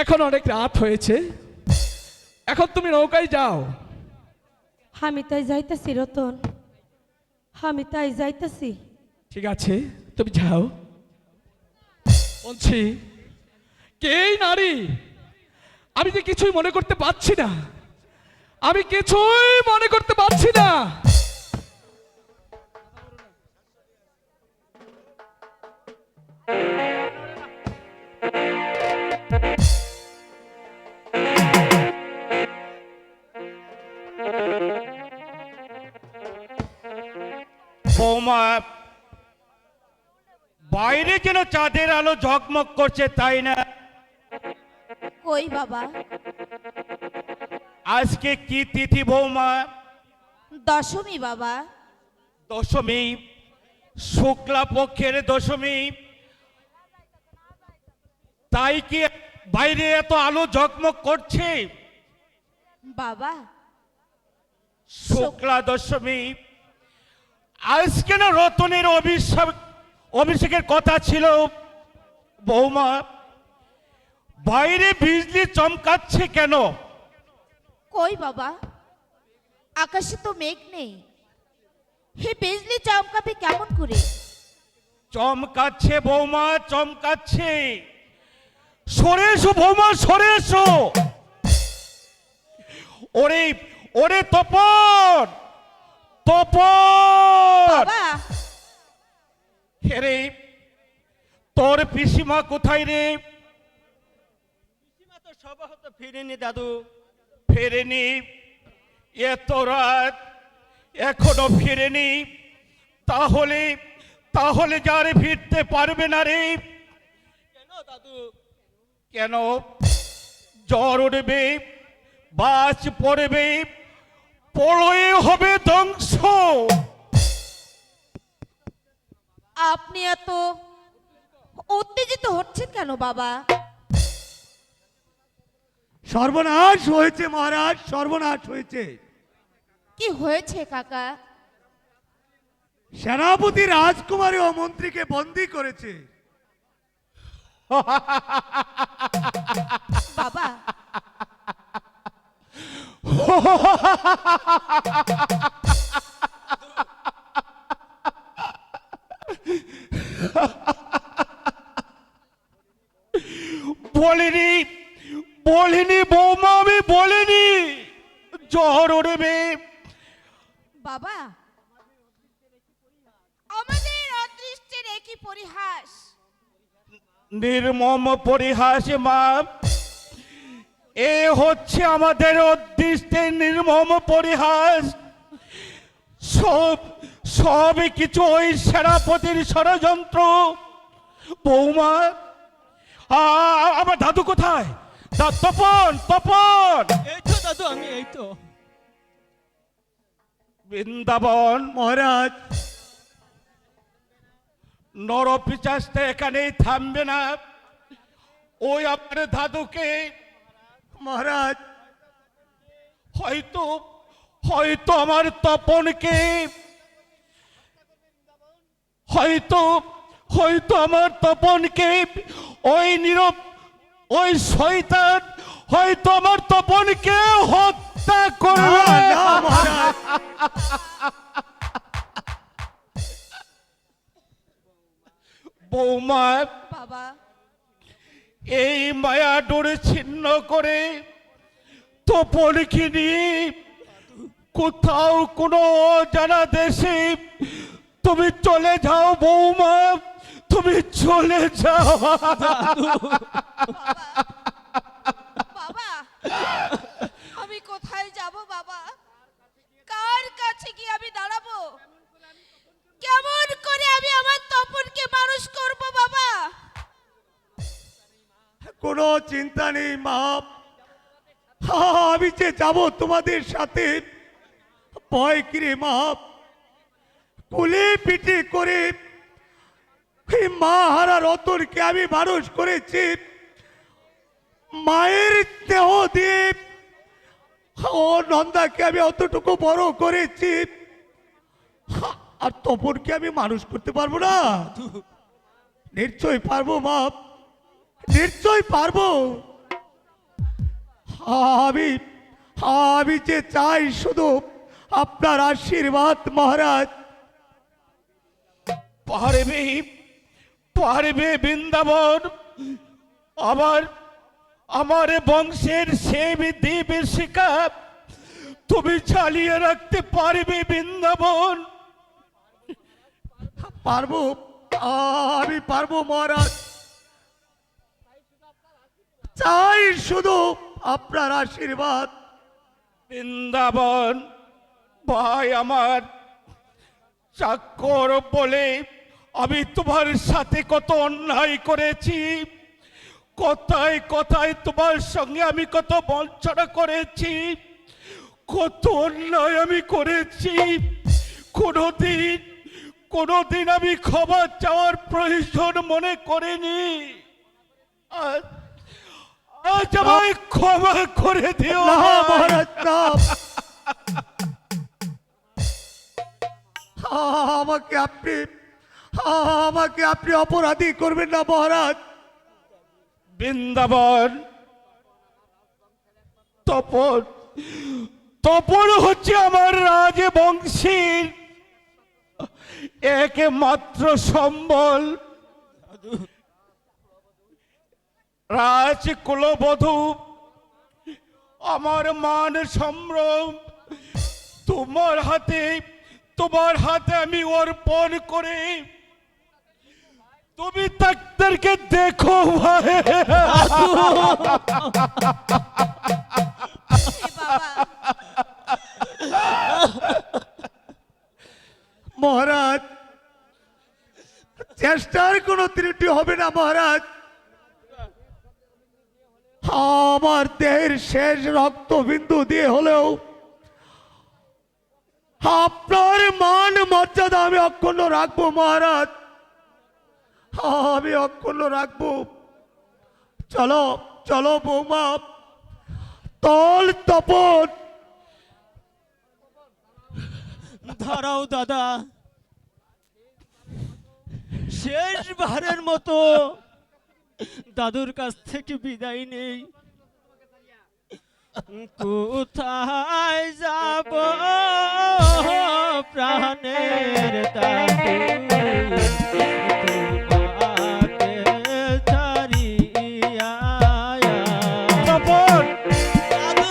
এখন অনেক রাত হয়েছে, এখন তুমি নৌকায় যাও। আমি তাই যাইতেছি রতন, আমি তাই যাইতেছি। ঠিক আছে, তুমি যাও। বলছি, কে এই নারী? আমি যে কিছুই মনে করতে পারছি না, আমি কিছুই মনে করতে পারছি না। বৌমা, বাইরে যেন চাঁদের আলো ঝকমক করছে, তাই না? কই বাবা? আজকে কি তিথি বৌমা? দশমী বাবা। দশমী, শুক্লা পক্ষের দশমী। তাই কি বাইরে এত আলো ঝকমক করছে? বাবা, শুক্লা দশমী। আজকে না রতনের অভিষেকের কথা ছিল বৌমা। বাইরে বিজলি চমকাচ্ছে কেন? কই বাবা, আকাশে তো মেঘ নেই, হে বিজলি চমকাবে কেমন করে? চমকাচ্ছে বৌমা, চমকাচ্ছে। সরে এসো বৌমা, সরে এসো। ওরে ওরে তপন, তপন। বাবা, রে, তোর পিসিমা কোথায় রে? পিসিমা তো সবাহত ফিরেনি দাদু। ফেরেনি? এত রাত এখনো ফিরেনি? তাহলে তাহলে যারে ফিরতে পারবে না রে। কেন দাদু? কেন? জ্বর উঠবে, বাজ পড়বে, প্রলয় হবে ধ্বংস। আপনি এত উত্তেজিত হচ্ছেন কেন বাবা? সর্বনাশ হয়েছে মহারাজ, সর্বনাশ হয়েছে। কি হয়েছে কাকা? সেনাপতি রাজকুমারী ও মন্ত্রীকে বন্দী করেছে। বাবা, বলিনি, বলিনি বৌমা, আমি বলিনি জ্বর উঠবে। বাবা, আমাদের অদৃষ্টের একই পরিহাস। নির্মম পরিহাস মা। এ হচ্ছে আমাদের অদৃষ্টের নির্মম পরিহাস। সব সবই কিছু ওই সেনাপতির ষড়যন্ত্র বৌমা। আমার দাদু কোথায়? তপন, তপন। এই তো দাদু, আমি এই তো। বৃন্দাবন মহারাজ, নরপিচাসটা এখানেই থামবে না। ওই আপনার দাদুকে মহারাজ, হয়তো হয়তো আমার তপনকে, হয়তো হয়তো আমার তপনকে ওই নীরব, ওই শয়তান হয়তো আমার তপনকে হত্যা করবে। না মহারাজ, বৌমা, বাবা, এই মায়া ডোরে ছিন্ন করে তপনকে নিয়ে কোথাও কোনো অজানা দেশে তুমি চলে যাও বৌমা, তুমি চলে যাও। বাবা, আমি কোথায় যাব বাবা? কার কাছে গিয়ে আমি দাঁড়াবো? কেমন করে আমি আমার তপনকে মানুষ করব বাবা? কোনো চিন্তা নেই মা। আমি যে যাব তোমাদের সাথে। ভয় কিরে মা, কুলে পিঠে করে এই মা হারা রতনকে আমি মানুষ করেছি। মায়ের দেহ দিয়ে ও নন্দাকে আমি অতটুকু বড় করেছি, আর তপনকে আমি মানুষ করতে পারবো না? নিশ্চয় পারবো মা, নিশ্চয় পারবো। আমি আমি যে চাই শুধু আপনার আশীর্বাদ মহারাজ। পারবে পারবে বৃন্দাবন, আমার আমার বংশের সেই দেবের শিখা তুমি চালিয়ে রাখতে পারবে বৃন্দাবন? পারবো, আমি পারবো মহারাজ। চাই শুধু আপনার আশীর্বাদ। বৃন্দাবন ভাই আমার, চাকর বলে আমি তোমার সাথে কত অন্যায় করেছি, কথায় কথায় তোমার সঙ্গে আমি কত বঞ্চনা করেছি, কত অন্যায় আমি করেছি। কোনোদিন আমি ক্ষমা চাওয়ার প্রয়োজন মনে করিনি। আজ আমায় ক্ষমা করে দিও না ভাই। মহারাজ না, আমাকে আপনি অপরাধী করবেন না মহারাজ। বৃন্দাবন, তপন তপন হচ্ছে আমার রাজবংশীর একমাত্র সম্বল। রাজকুলবধূ, আমার মান সম্ভ্রম তোমার হাতে আমি অর্পণ করে তুমি তাদেরকে দেখো ভাই। এ বাবা, মহারাজ, চেষ্টার কোনো ত্রুটি হবে না মহারাজ। আমার দেহের শেষ রক্তবিন্দু দিয়ে হলেও আপনার মান মর্যাদা আমি অক্ষুণ্ণ রাখবো মহারাজ, আমি অক্ষুণ্ণ রাখবো। চলো চলো বৌমা, তল তপন। দাঁড়াও দাদা, শেষবারের মতো দাদুর কাছ থেকে বিদায় নেই। কোথায় যাব প্রাণের দাদু, তোমাকে ছাড়িয়া। তপন, দাদু,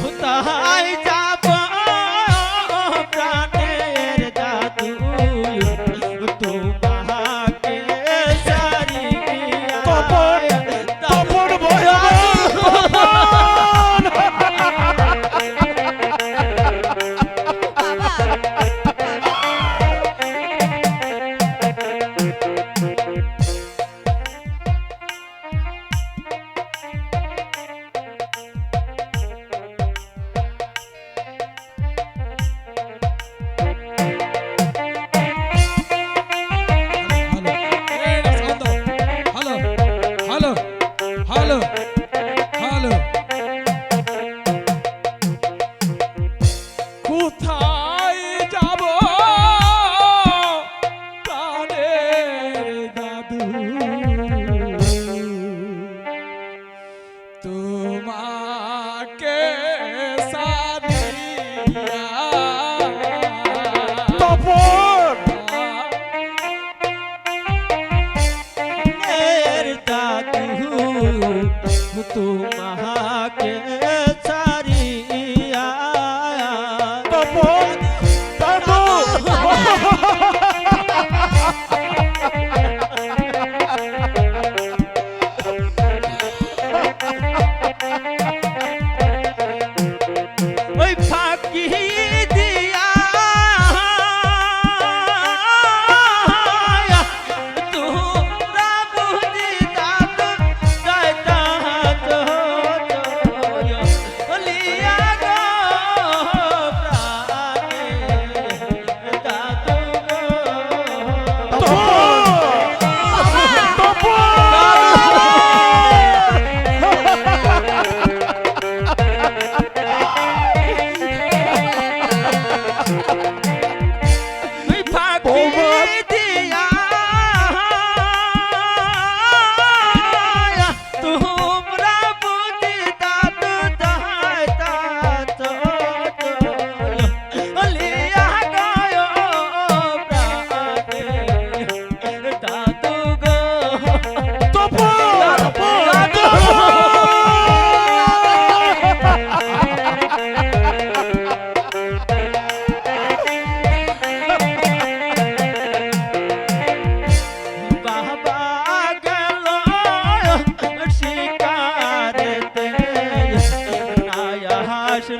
কোথায় যাব প্রাণের দাদু, তোমাকে ছাড়িয়া। তপন,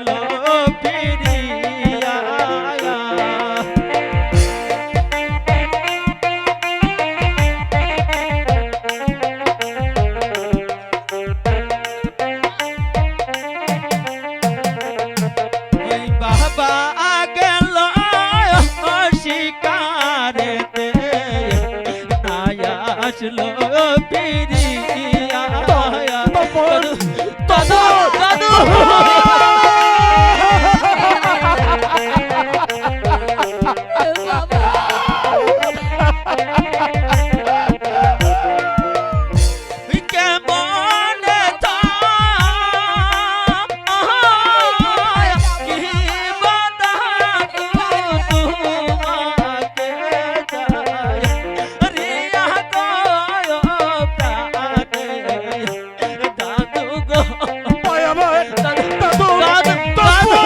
আসলো ফিরিয়া ওই বাবা গেল শিকারেতে নায়া আসলো ফিরিয়া দাদু দাদু বাবা কেমন কি বাদাদু তোমাকে যায় রিয়া গো প্রাণে দাদু গো ভাই আমার দাদু দাদু দাদু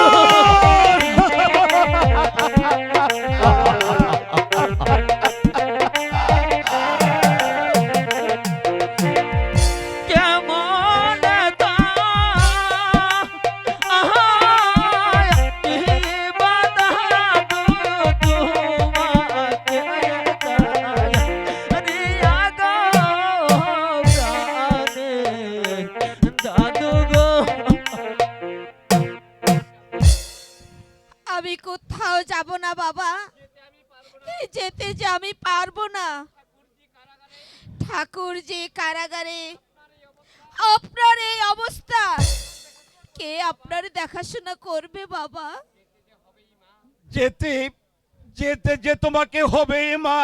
কেমন কি বাদাদু তোমাকে যায় রিয়া গো প্রাণে দাদু গো আমি কোথাও যাব না বাবা, যেতে যে আমি পারবো না। ঠাকুর যে কারাগারে, আপনার এই অবস্থা, কে আপনার দেখাশোনা করবে বাবা? যেতে যেতে যে তোমাকে হবে মা,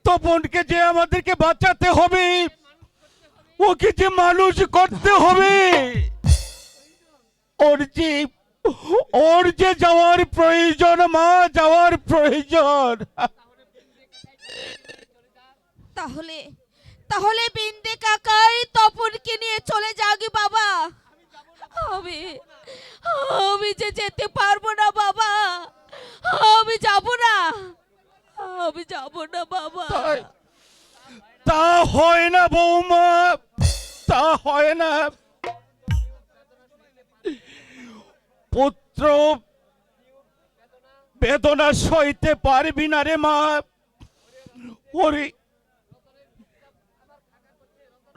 তপনকে যে আমাদেরকে বাঁচাতে হবে, ওকে যে মানুষ করতে হবে, ওর যে যাওয়ার প্রয়োজন মা, যাওয়ার প্রয়োজন। তাহলে তাহলে বিন্দে কাকাই তপনকে নিয়ে চলে যাগি বাবা। আমি আমি যে যেতে পারবো না বাবা, আমি যাব না, আমি যাব না বাবা। তা হয় না বৌমা, তা হয় না। পুত্র বেদনা সইতে পারবি না রে মা। ওরে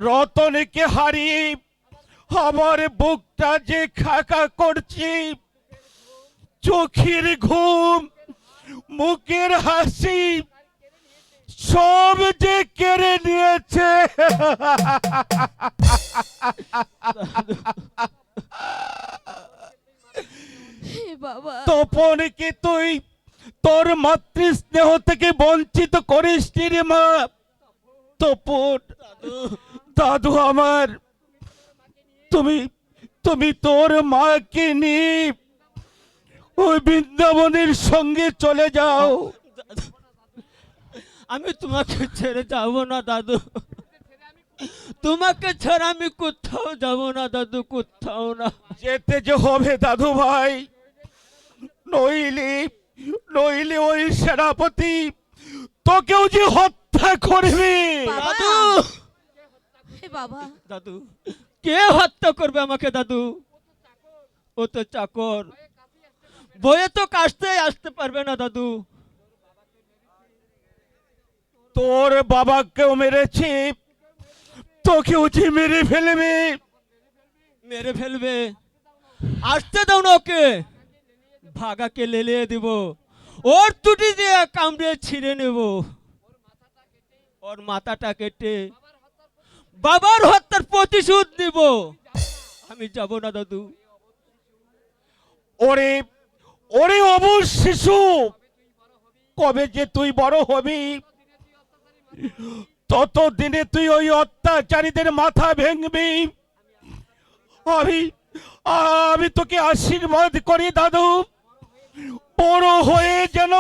রতনকে হারিয়ে আমার বুকটা যে খাকা করছে, চোখের ঘুম, মুখের হাসি সব যে কেড়ে নিয়েছে। হে বাবা, তপনকে তুই তোর মাতৃ স্নেহ থেকে বঞ্চিত করিস রে মা। তপন দাদু আমার, তুমি তুমি তোর মাকে নিয়ে ওই বৃন্দাবনের সঙ্গে চলে যাও। আমি তোমাকে ছেড়ে যাব না দাদু, তোমাকে ছাড়া আমি কোথাও যাব না দাদু, কোথাও না। যেতে যে হবে দাদু ভাই, নইলে নইলে ওই সেনাপতি তোকেও যে হত্যা করবে। বাবা। দাদু হে বাবা, দাদু কে হত্যা করবে আমাকে দাদু? ও তো চাকর, বয়ে তো কাশতে আসতে পারবে না দাদু। তোর বাবাকেও মেরেছে, তোকেও যে মেরে ফেলবে। মেরে ফেলবে, আসতে দাও না ওকে, ভাগাকে লেলিয়ে দিব, ওর টুটি দিয়ে কামড়ে ছিঁড়ে নেব, ওর মাথাটা কেটে বাবার হত্যার প্রতিশোধ নিব। আমি যাব না দাদু। ওরে ওরে অবুঝ শিশু, কবে যে তুই বড় হবি, ততদিনে তুই ওই অত্যাচারীদের মাথা ভেঙবি। আমি আমি তোকে আশীর্বাদ করি দাদু, বড় হয়ে যেন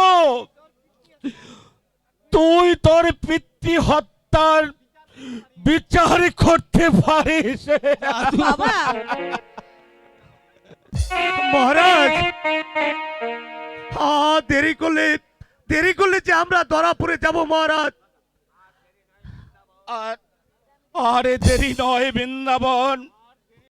তুই তোর পিতৃ হত্যার বিচার করতে পারিস। বাবা, মহারাজ, দেরি করলে যে আমরা ধরা পড়ে যাব মহারাজ। আরে দেরি নয় বৃন্দাবন,